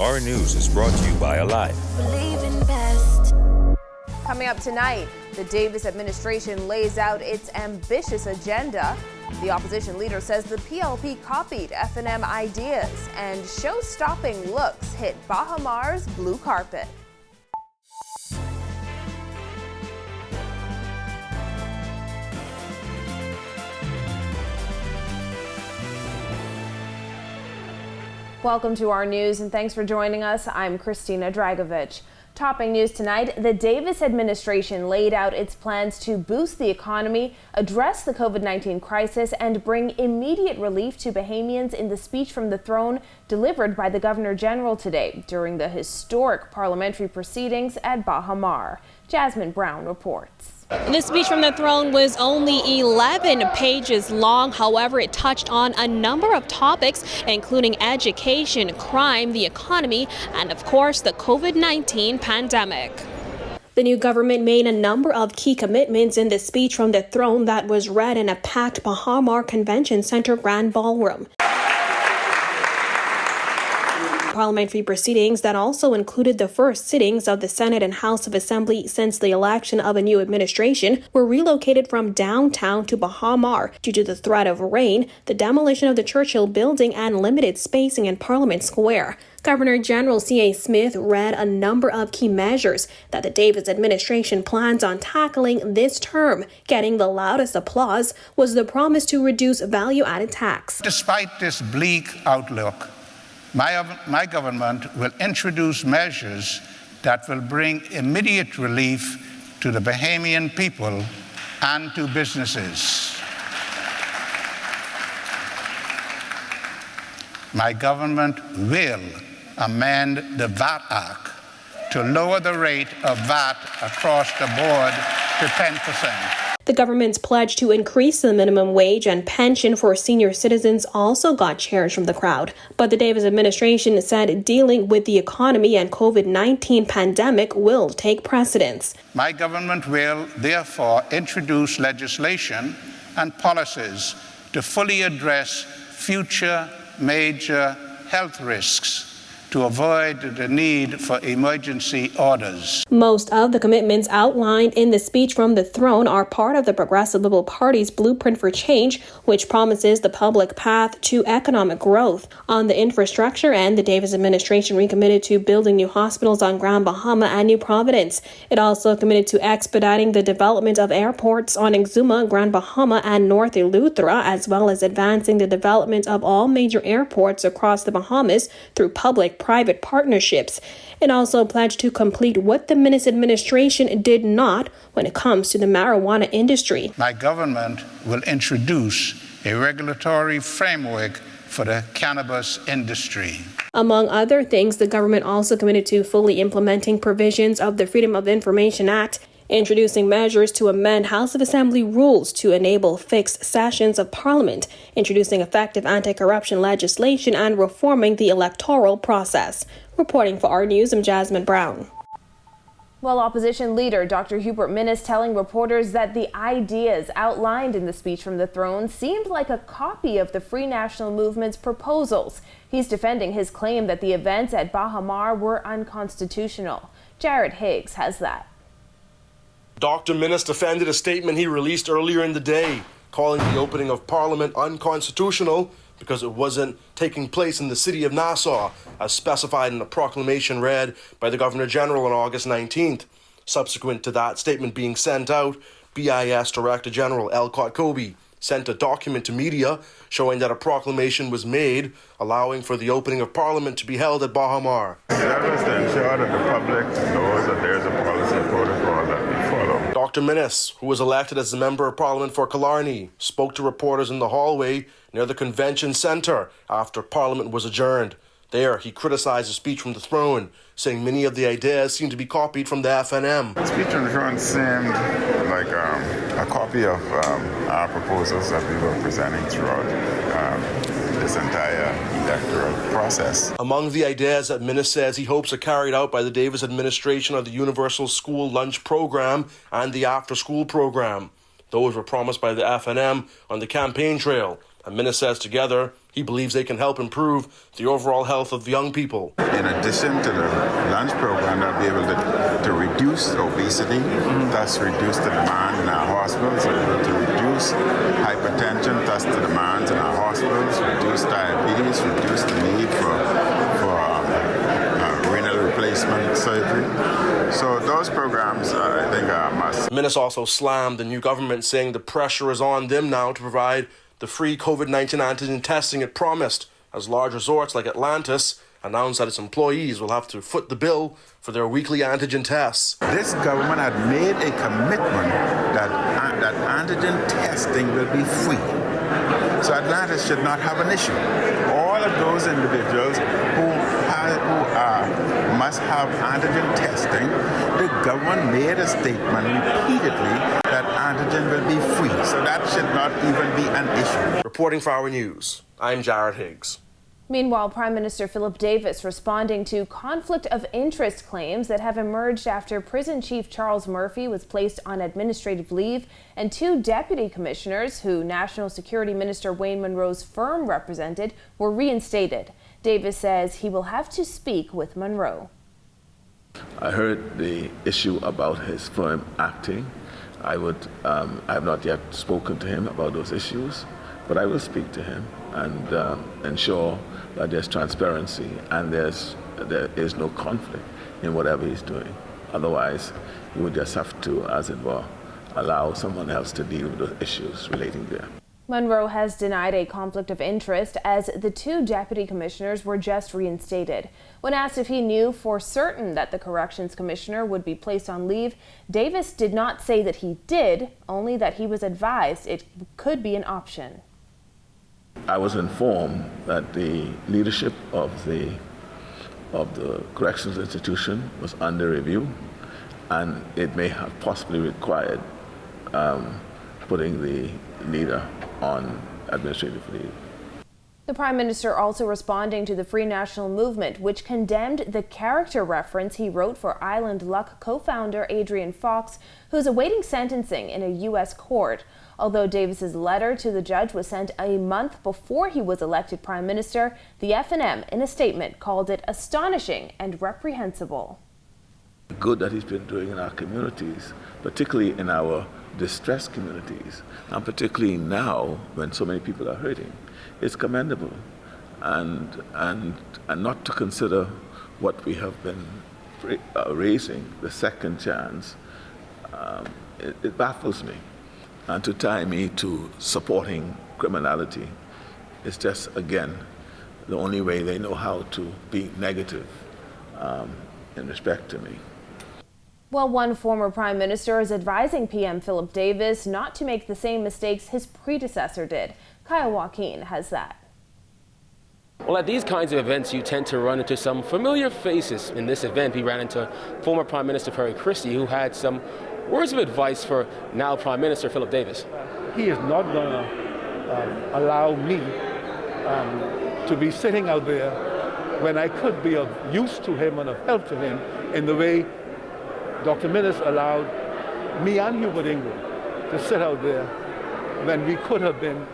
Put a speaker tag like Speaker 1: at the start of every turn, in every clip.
Speaker 1: Our News is brought to you by Alive.
Speaker 2: Coming up tonight, the Davis administration lays out its ambitious agenda. The opposition leader says the PLP copied F&M ideas, and show-stopping looks hit Baha Mar's blue carpet. Welcome to our news, and thanks for joining us. I'm Christina Dragovich. Topping news tonight, the Davis administration laid out its plans to boost the economy, address the COVID-19 crisis, and bring immediate relief to Bahamians in the speech from the throne delivered by the Governor General today during the historic parliamentary proceedings at Baha Mar. Jasmine Brown reports.
Speaker 3: The speech from the throne was only 11 pages long. However, it touched on a number of topics, including education, crime, the economy, and of course, the COVID-19 pandemic. The new government made a number of key commitments in the speech from the throne that was read in a packed Baha Mar Convention Center Grand Ballroom. Parliamentary proceedings that also included the first sittings of the Senate and House of Assembly since the election of a new administration were relocated from downtown to Baha Mar due to the threat of rain, the demolition of the Churchill building, and limited spacing in Parliament Square. Governor General C.A. Smith read a number of key measures that the Davis administration plans on tackling this term. Getting the loudest applause was the promise to reduce value-added tax.
Speaker 4: Despite this bleak outlook, my government will introduce measures that will bring immediate relief to the Bahamian people and to businesses. My government will amend the VAT Act to lower the rate of VAT across the board to 10%.
Speaker 3: The government's pledge to increase the minimum wage and pension for senior citizens also got cheers from the crowd. But the Davis administration said dealing with the economy and COVID-19 pandemic will take precedence.
Speaker 4: My government will therefore introduce legislation and policies to fully address future major health risks to avoid the need for emergency orders.
Speaker 3: Most of the commitments outlined in the speech from the throne are part of the Progressive Liberal Party's Blueprint for Change, which promises the public path to economic growth. On the infrastructure end, the Davis administration recommitted to building new hospitals on Grand Bahama and New Providence. It also committed to expediting the development of airports on Exuma, Grand Bahama, and North Eleuthera, as well as advancing the development of all major airports across the Bahamas through public-private partnerships. It also pledged to complete what the Minnis administration did not when it comes to the marijuana industry.
Speaker 4: My government will introduce a regulatory framework for the cannabis industry.
Speaker 3: Among other things, the government also committed to fully implementing provisions of the Freedom of Information Act, introducing measures to amend House of Assembly rules to enable fixed sessions of Parliament, introducing effective anti-corruption legislation, and reforming the electoral process. Reporting for Our News, I'm Jasmine Brown.
Speaker 2: Well, opposition leader Dr. Hubert Minnis telling reporters that the ideas outlined in the speech from the throne seemed like a copy of the Free National Movement's proposals. He's defending his claim that the events at Baha Mar were unconstitutional. Jared Higgs has that.
Speaker 5: Dr. Minnis defended a statement he released earlier in the day, calling the opening of Parliament unconstitutional because it wasn't taking place in the city of Nassau, as specified in a proclamation read by the Governor General on August 19th. Subsequent to that statement being sent out, BIS Director General Elcott Kobe sent a document to media showing that a proclamation was made allowing for the opening of Parliament to be held at Baha Mar.
Speaker 6: That was to ensure that the public knows that there's a policy protocol that we follow.
Speaker 5: Dr. Minnis, who was elected as the Member of Parliament for Killarney, spoke to reporters in the hallway near the Convention Centre after Parliament was adjourned. There, he criticized the speech from the throne, saying many of the ideas seemed to be copied from the F&M.
Speaker 6: The speech from the throne seemed like a copy of our proposals that we were presenting throughout this entire electoral process.
Speaker 5: Among the ideas that Minnis says he hopes are carried out by the Davis administration are the Universal School Lunch Program and the After School Program. Those were promised by the F&M on the campaign trail, and Minnis says together He believes they can help improve the overall health of young people.
Speaker 6: In addition to the lunch program, they'll be able to reduce obesity, thus reduce the demand in our hospitals, to reduce hypertension, thus the demands in our hospitals, reduce diabetes, reduce the need for renal replacement surgery. So those programs, I think, are a must.
Speaker 5: Minnis also slammed the new government, saying the pressure is on them now to provide the free COVID-19 antigen testing it promised, as large resorts like Atlantis announced that its employees will have to foot the bill for their weekly antigen tests.
Speaker 6: This government had made a commitment that antigen testing will be free. So Atlantis should not have an issue. All of those individuals who must have antigen testing, the government made a statement repeatedly that antigen will be free. So that should not even be an issue.
Speaker 5: Reporting for Our News, I'm Jared Higgs.
Speaker 2: Meanwhile, Prime Minister Philip Davis responding to conflict of interest claims that have emerged after Prison Chief Charles Murphy was placed on administrative leave and two deputy commissioners, who National Security Minister Wayne Munro's firm represented, were reinstated. Davis says he will have to speak with Munro.
Speaker 7: I heard the issue about his firm acting. I have not yet spoken to him about those issues, but I will speak to him and ensure that there's transparency and there is no conflict in whatever he's doing. Otherwise, you would just have to, as it were, allow someone else to deal with those issues relating there.
Speaker 2: Munro has denied a conflict of interest, as the two deputy commissioners were just reinstated. When asked if he knew for certain that the corrections commissioner would be placed on leave, Davis did not say that he did, only that he was advised it could be an option.
Speaker 7: I was informed that the leadership of the corrections institution was under review, and it may have possibly required putting the leader on administrative leave.
Speaker 2: The Prime Minister also responding to the Free National Movement, which condemned the character reference he wrote for Island Luck co-founder Adrian Fox, who's awaiting sentencing in a U.S. court. Although Davis's letter to the judge was sent a month before he was elected Prime Minister, the FNM in a statement called it astonishing and reprehensible.
Speaker 7: The good that he's been doing in our communities, particularly in our distressed communities, and particularly now when so many people are hurting, is commendable. And not to consider what we have been raising, the second chance, it baffles me. And to tie me to supporting criminality is just, again, the only way they know how to be negative in respect to me.
Speaker 2: Well, one former Prime Minister is advising PM Philip Davis not to make the same mistakes his predecessor did. Kyle Joaquin has that.
Speaker 8: Well, at these kinds of events, you tend to run into some familiar faces. In this event, we ran into former Prime Minister Perry Christie, who had some words of advice for now Prime Minister Philip Davis.
Speaker 9: He is not going to allow me to be sitting out there when I could be of use to him and of help to him in the way Dr. Minnis allowed me and Hubert Ingram to sit out there when we could have been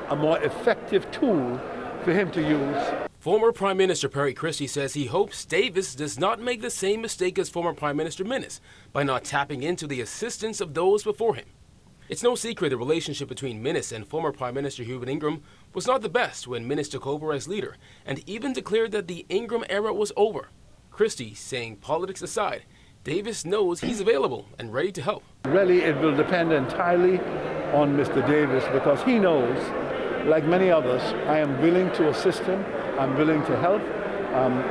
Speaker 9: a more effective tool for him to use.
Speaker 8: Former Prime Minister Perry Christie says he hopes Davis does not make the same mistake as former Prime Minister Minnis by not tapping into the assistance of those before him. It's no secret the relationship between Minnis and former Prime Minister Hubert Ingram was not the best when Minnis took over as leader and even declared that the Ingram era was over. Christie saying, politics aside, Davis knows he's available and ready to help.
Speaker 9: Really, it will depend entirely on Mr. Davis, because he knows, like many others, I am willing to assist him, I'm willing to help,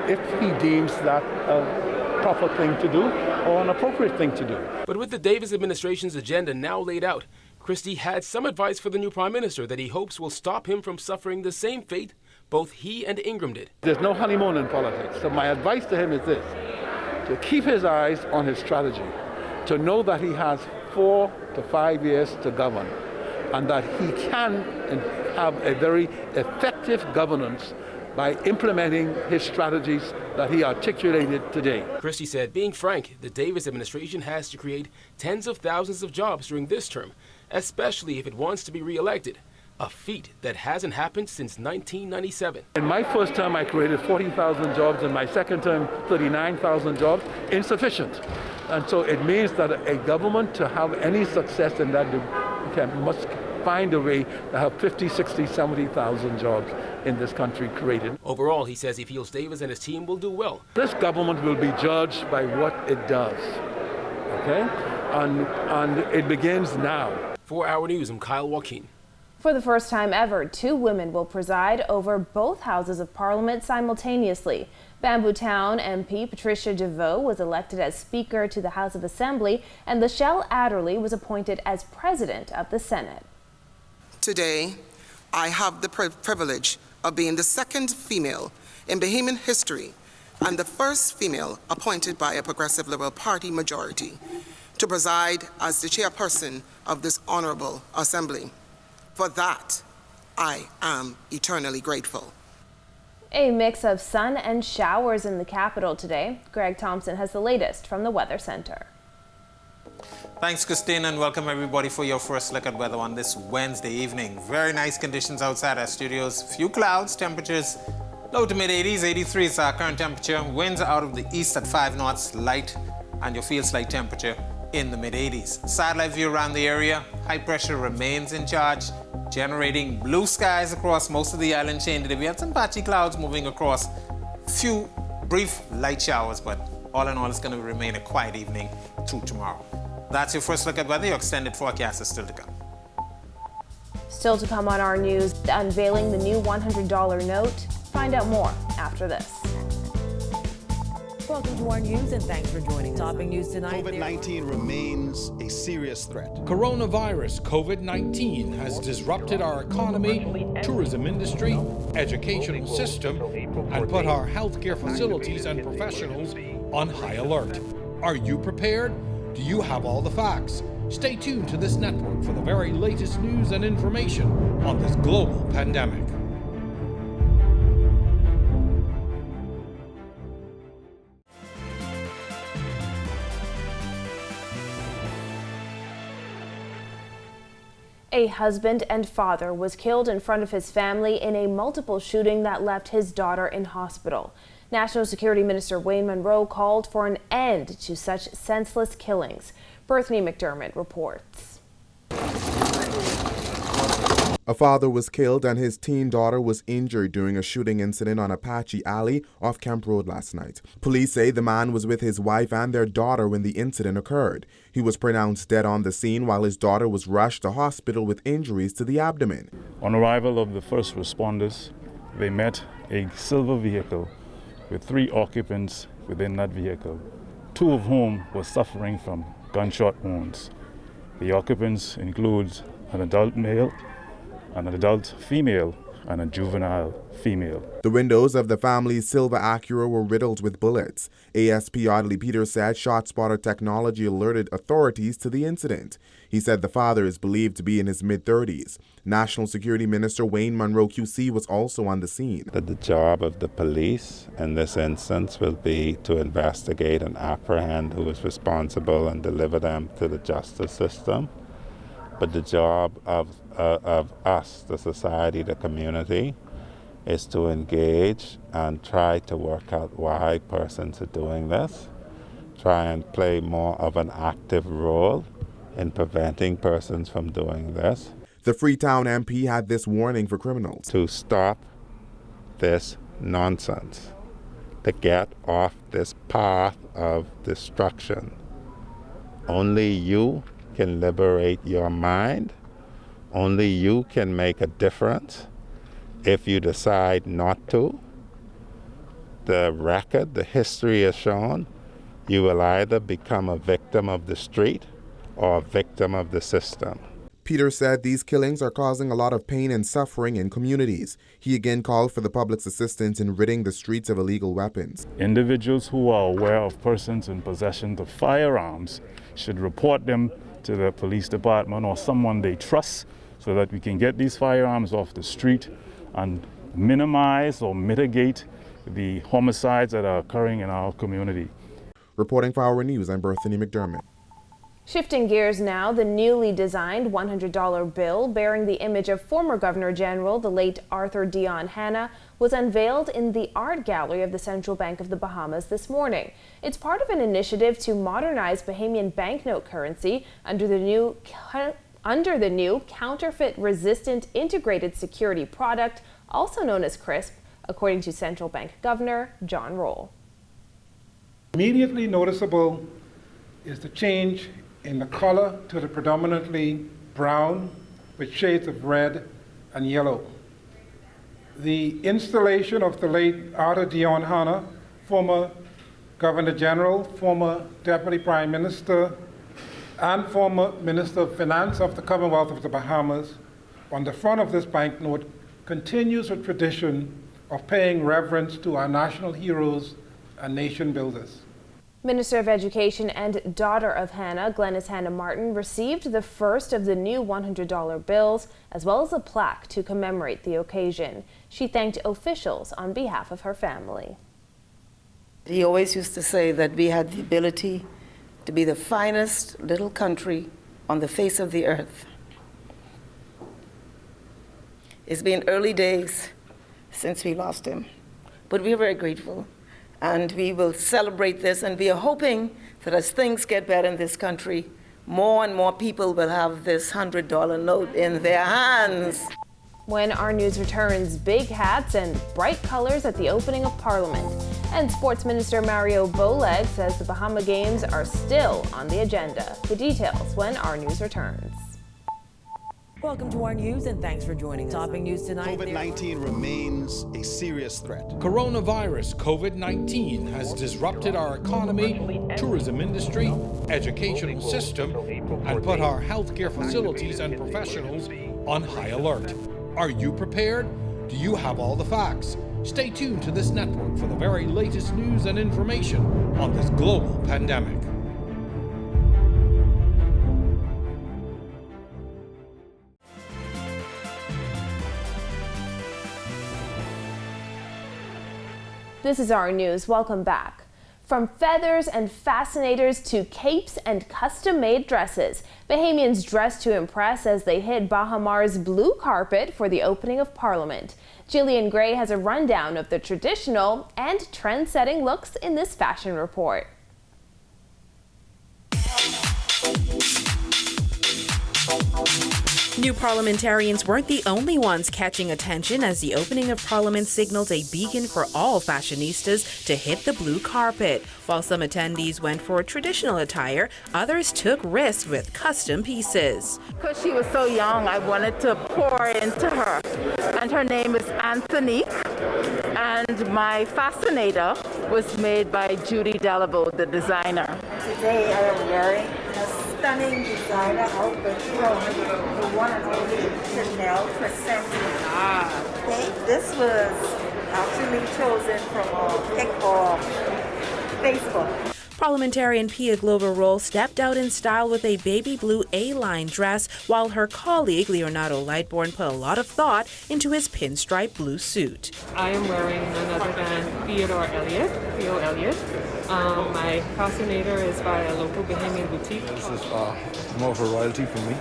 Speaker 9: if he deems that a proper thing to do or an appropriate thing to do.
Speaker 8: But with the Davis administration's agenda now laid out, Christie had some advice for the new Prime Minister that he hopes will stop him from suffering the same fate both he and Ingram did.
Speaker 9: There's no honeymoon in politics, so my advice to him is this: to keep his eyes on his strategy, to know that he has 4 to 5 years to govern, and that he can have a very effective governance by implementing his strategies that he articulated today.
Speaker 8: Christie said, being frank, the Davis administration has to create tens of thousands of jobs during this term, especially if it wants to be re-elected. a feat that hasn't happened since 1997.
Speaker 9: In my first term, I created 40,000 jobs. In my second term, 39,000 jobs. Insufficient. And so it means that a government to have any success in that must find a way to have 50, 60, 70,000 jobs in this country created.
Speaker 8: Overall, he says he feels Davis and his team will do well.
Speaker 9: This government will be judged by what it does, okay? And it begins now.
Speaker 8: For Our News, I'm Kyle Joaquin.
Speaker 2: For the first time ever, 2 women will preside over both houses of Parliament simultaneously. Bamboo Town MP Patricia DeVoe was elected as Speaker to the House of Assembly, and Lachelle Adderley was appointed as President of the Senate.
Speaker 10: Today, I have the privilege of being the second female in Bahamian history and the first female appointed by a Progressive Liberal Party majority to preside as the chairperson of this honorable assembly. For that, I am eternally grateful.
Speaker 2: A mix of sun and showers in the capital today. Greg Thompson has the latest from the Weather Center.
Speaker 11: Thanks, Christine, and welcome everybody for your first look at weather on this Wednesday evening. Very nice conditions outside our studios. Few clouds, temperatures low to mid 80s. 83 is our current temperature. Winds are out of the east at 5 knots, light, and your field slight temperature in the mid 80s. Satellite view around the area. High pressure remains in charge, generating blue skies across most of the island chain today. We had some patchy clouds moving across. Few brief light showers, but all in all, it's going to remain a quiet evening through tomorrow. That's your first look at weather. Your extended forecast is still to come.
Speaker 2: Still to come on Our News, unveiling the new $100 note. Find out more after this.
Speaker 12: Welcome to Our News, and thanks for joining us. Topping news tonight.
Speaker 13: COVID-19 remains a serious threat.
Speaker 14: Coronavirus COVID-19 has disrupted our economy, tourism industry, educational system, and put our healthcare facilities and professionals on high alert. Are you prepared? Do you have all the facts? Stay tuned to this network for the very latest news and information on this global pandemic.
Speaker 2: A husband and father was killed in front of his family in a multiple shooting that left his daughter in hospital. National Security Minister Wayne Munro called for an end to such senseless killings. Bethany McDermott reports.
Speaker 15: A father was killed and his teen daughter was injured during a shooting incident on Apache Alley off Kemp Road last night. Police say the man was with his wife and their daughter when the incident occurred. He was pronounced dead on the scene while his daughter was rushed to hospital with injuries to the abdomen.
Speaker 16: On arrival of the first responders, they met a silver vehicle with 3 occupants within that vehicle, 2 of whom were suffering from gunshot wounds. The occupants include an adult male, an adult female, and a juvenile female.
Speaker 15: The windows of the family's silver Acura were riddled with bullets. ASP Audley Peters said ShotSpotter technology alerted authorities to the incident. He said the father is believed to be in his mid-30s. National Security Minister Wayne Munro QC was also on the scene.
Speaker 17: That the job of the police in this instance will be to investigate and apprehend who is responsible and deliver them to the justice system. But the job of us, the society, the community, is to engage and try to work out why persons are doing this, try and play more of an active role in preventing persons from doing this.
Speaker 15: The Freetown MP had this warning for criminals.
Speaker 17: To stop this nonsense, to get off this path of destruction. Only you can liberate your mind. Only you can make a difference. If you decide not to, the record, the history has shown, you will either become a victim of the street or a victim of the system.
Speaker 15: Peter said these killings are causing a lot of pain and suffering in communities. He again called for the public's assistance in ridding the streets of illegal weapons.
Speaker 16: Individuals who are aware of persons in possession of firearms should report them to the police department or someone they trust so that we can get these firearms off the street and minimize or mitigate the homicides that are occurring in our community.
Speaker 15: Reporting for Our News, I'm Bethany McDermott.
Speaker 2: Shifting gears now, the newly designed $100 bill bearing the image of former Governor General, the late Arthur Dion Hanna, was unveiled in the art gallery of the Central Bank of the Bahamas this morning. It's part of an initiative to modernize Bahamian banknote currency under the new counterfeit-resistant integrated security product, also known as CRISP, according to Central Bank Governor John Roll.
Speaker 18: Immediately noticeable is the change in the color to the predominantly brown with shades of red and yellow. The installation of the late Arthur Dion Hanna, former Governor General, former Deputy Prime Minister, and former Minister of Finance of the Commonwealth of the Bahamas, on the front of this banknote continues a tradition of paying reverence to our national heroes and nation builders.
Speaker 2: Minister of Education and daughter of Hanna, Glenys Hanna Martin, received the first of the new $100 bills, as well as a plaque to commemorate the occasion. She thanked officials on behalf of her family.
Speaker 19: He always used to say that we had the ability to be the finest little country on the face of the earth. It's been early days since we lost him, but we're very grateful. And we will celebrate this, and we are hoping that as things get better in this country, more and more people will have this $100 note in their hands.
Speaker 2: When our news returns, big hats and bright colors at the opening of Parliament. And Sports Minister Mario Bowleg says the Bahama Games are still on the agenda. The details when our news returns.
Speaker 12: Welcome to our news and thanks for joining us. Topping news tonight.
Speaker 13: COVID-19 remains a serious threat.
Speaker 14: Coronavirus COVID-19 has disrupted our economy, tourism industry, educational system, and put our healthcare facilities and professionals on high alert. Are you prepared? Do you have all the facts? Stay tuned to this network for the very latest news and information on this global pandemic.
Speaker 2: This is our news. Welcome back. From feathers and fascinators to capes and custom-made dresses, Bahamians dressed to impress as they hit Baha Mar's blue carpet for the opening of Parliament. Jillian Gray has a rundown of the traditional and trend-setting looks in this fashion report.
Speaker 20: New parliamentarians weren't the only ones catching attention as the opening of Parliament signaled a beacon for all fashionistas to hit the blue carpet. While some attendees went for traditional attire, others took risks with custom pieces.
Speaker 21: Because she was so young, I wanted to pour into her. And her name is Anthony. And my fascinator was made by Judy Delaveau, the designer.
Speaker 22: Today I am wearing a stunning designer outfit from the one and only Chanel Crescenti. Okay, this was actually chosen from a pic of Facebook.
Speaker 20: Parliamentarian Pia Glover Roll stepped out in style with a baby blue A-line dress, while her colleague Leonardo Lightbourne put a lot of thought into his pinstripe blue suit.
Speaker 23: I am wearing none other than Theo Elliott. My fascinator is by a local Bahamian boutique.
Speaker 24: This is more of a royalty for me.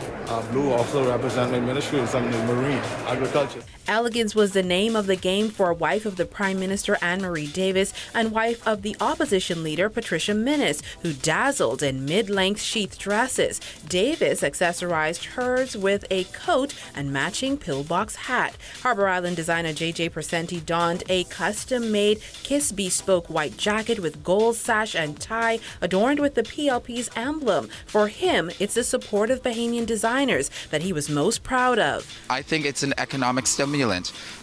Speaker 24: Blue also represents my ministry of something marine, agriculture.
Speaker 20: Elegance was the name of the game for wife of the Prime Minister Anne-Marie Davis and wife of the opposition leader Patricia Minnis, who dazzled in mid-length sheath dresses. Davis accessorized hers with a coat and matching pillbox hat. Harbor Island designer J.J. Presenti donned a custom-made Kiss bespoke white jacket with gold sash and tie adorned with the PLP's emblem. For him, it's the support of Bahamian designers that he was most proud of.
Speaker 25: I think it's an economic stimulant.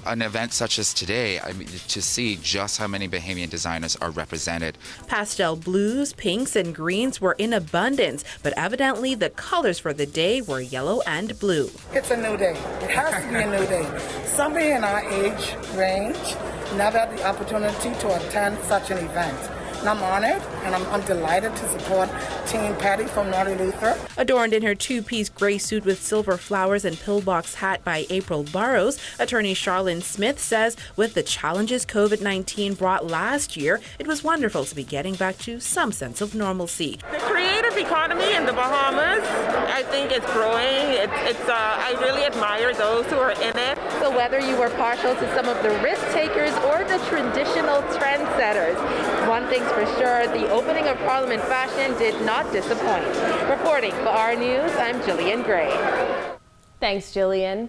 Speaker 25: An event such as today, to see just how many Bahamian designers are represented.
Speaker 20: Pastel blues, pinks, and greens were in abundance, but evidently the colors for the day were yellow and blue.
Speaker 22: It's a new day. It has to be a new day. Somebody in our age range never had the opportunity to attend such an event.
Speaker 1: And I'm honored, and I'm delighted to support Team Patty from Naughty Luther.
Speaker 20: Adorned in her two-piece gray suit with silver flowers and pillbox hat by April Burrows, attorney Charlene Smith says with the challenges COVID-19 brought last year, it was wonderful to be getting back to some sense of normalcy.
Speaker 3: The creative economy in the Bahamas, I think it's growing. I really admire those who are in it.
Speaker 4: So whether you were partial to some of the risk takers or the traditional trendsetters, one thing's for sure, the opening of Parliament fashion did not disappoint. Reporting for our news, I'm Jillian Gray.
Speaker 2: Thanks, Jillian.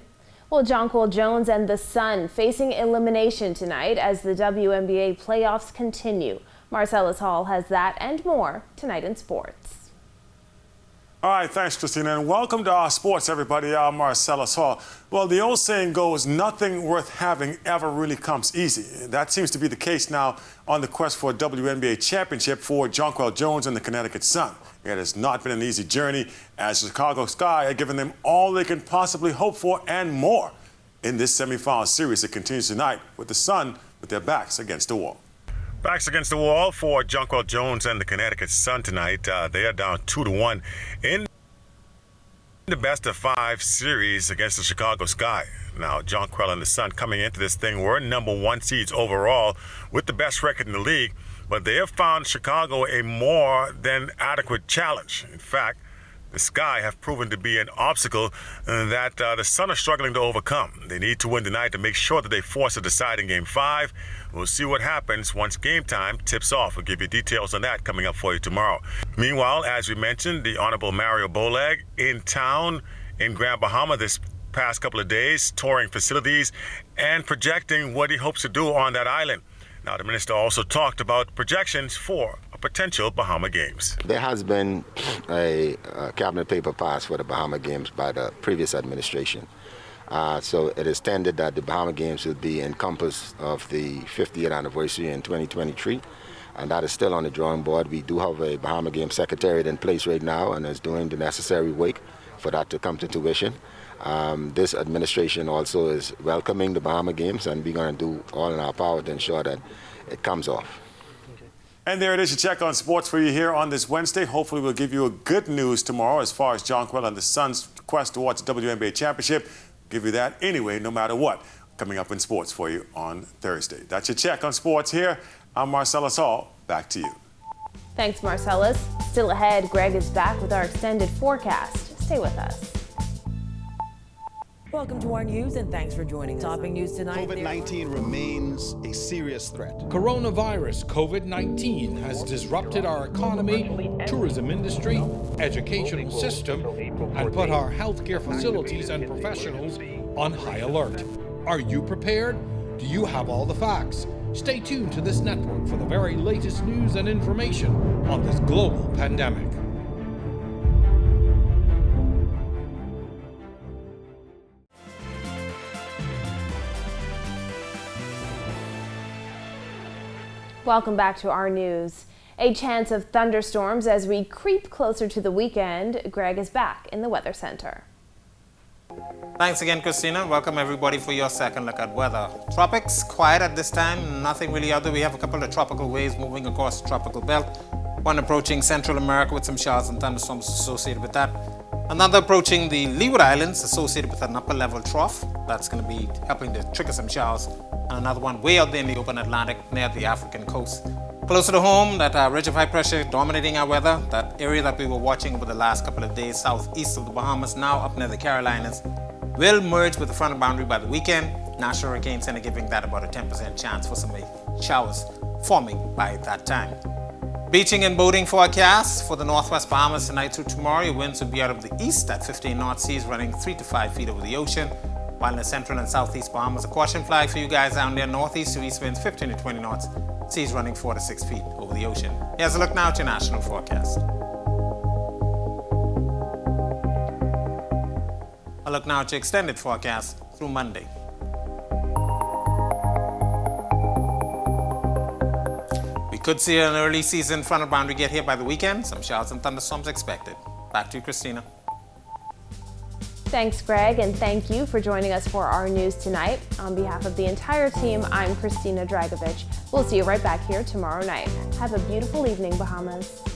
Speaker 2: Well, Jonquel Jones and the Sun facing elimination tonight as the WNBA playoffs continue. Marcellus Hall has that and more tonight in sports.
Speaker 5: All right, thanks, Christina, and welcome to our sports, everybody. I'm Marcellus Hall. Well, the old saying goes, nothing worth having ever really comes easy. That seems to be the case now on the quest for a WNBA championship for Jonquel Jones and the Connecticut Sun. It has not been an easy journey, as the Chicago Sky have given them all they can possibly hope for and more in this semifinal series that continues tonight with the Sun with their backs against the wall. Backs against the wall for Jonquel Jones and the Connecticut Sun tonight. They are down 2-1 in the best-of-5 series against the Chicago Sky. Now, Jonquel and the Sun coming into this thing were #1 seeds overall with the best record in the league, but they have found Chicago a more than adequate challenge. In fact, the Sky have proven to be an obstacle that the Sun are struggling to overcome. They need to win tonight to make sure that they force a deciding Game 5. We'll see what happens once game time tips off. We'll give you details on that coming up for you tomorrow. Meanwhile, as we mentioned, the Honorable Mario Bolag in town in Grand Bahama this past couple of days, touring facilities and projecting what he hopes to do on that island. Now, the minister also talked about projections for a potential Bahama Games.
Speaker 6: There has been a cabinet paper passed for the Bahama Games by the previous administration. So it is tended that the Bahama Games will be encompassed of the 50th anniversary in 2023, and that is still on the drawing board. We do have a Bahama Games secretariat in place right now and is doing the necessary work for that to come to fruition. This administration also is welcoming the Bahama Games, and we're going to do all in our power to ensure that it comes off.
Speaker 5: And there it is, your check on sports for you here on this Wednesday. Hopefully we'll give you a good news tomorrow as far as Jonquel and the Sun's quest towards the WNBA championship. Give you that anyway, no matter what, coming up in sports for you on Thursday. That's your check on sports here. I'm Marcellus Hall. Back to you.
Speaker 2: Thanks, Marcellus. Still ahead, Greg is back with our extended forecast. Stay with us.
Speaker 12: Welcome to our news and thanks for joining us. Topping news tonight.
Speaker 13: COVID-19 remains a serious threat.
Speaker 14: Coronavirus COVID-19 has disrupted our economy, tourism industry, educational system, and put our healthcare facilities and professionals on high alert. Are you prepared? Do you have all the facts? Stay tuned to this network for the very latest news and information on this global pandemic.
Speaker 2: Welcome back to our news. A chance of thunderstorms as we creep closer to the weekend. Greg is back in the Weather Center.
Speaker 11: Thanks again, Christina. Welcome everybody for your second look at weather. Tropics, quiet at this time, nothing really out there. We have a couple of tropical waves moving across the tropical belt. One approaching Central America with some showers and thunderstorms associated with that. Another approaching the Leeward Islands associated with an upper level trough. That's going to be helping to trigger some showers. And another one way out there in the open Atlantic near the African coast. Closer to home, that ridge of high pressure dominating our weather, that area that we were watching over the last couple of days southeast of the Bahamas, now up near the Carolinas, will merge with the frontal boundary by the weekend. National Hurricane Center giving that about a 10% chance for some showers forming by that time. Beaching and boating forecast for the northwest Bahamas tonight through tomorrow. Your winds will be out of the east at 15 knot, seas running 3 to 5 feet over the ocean. While in the central and southeast Bahamas, a caution flag for you guys down there. Northeast to east winds 15 to 20 knots, seas running 4 to 6 feet over the ocean. Here's a look now at your national forecast. A look now at your extended forecast through Monday. We could see an early season frontal boundary get here by the weekend. Some showers and thunderstorms expected. Back to you, Christina.
Speaker 2: Thanks, Greg, and thank you for joining us for our news tonight. On behalf of the entire team, I'm Christina Dragovich. We'll see you right back here tomorrow night. Have a beautiful evening, Bahamas.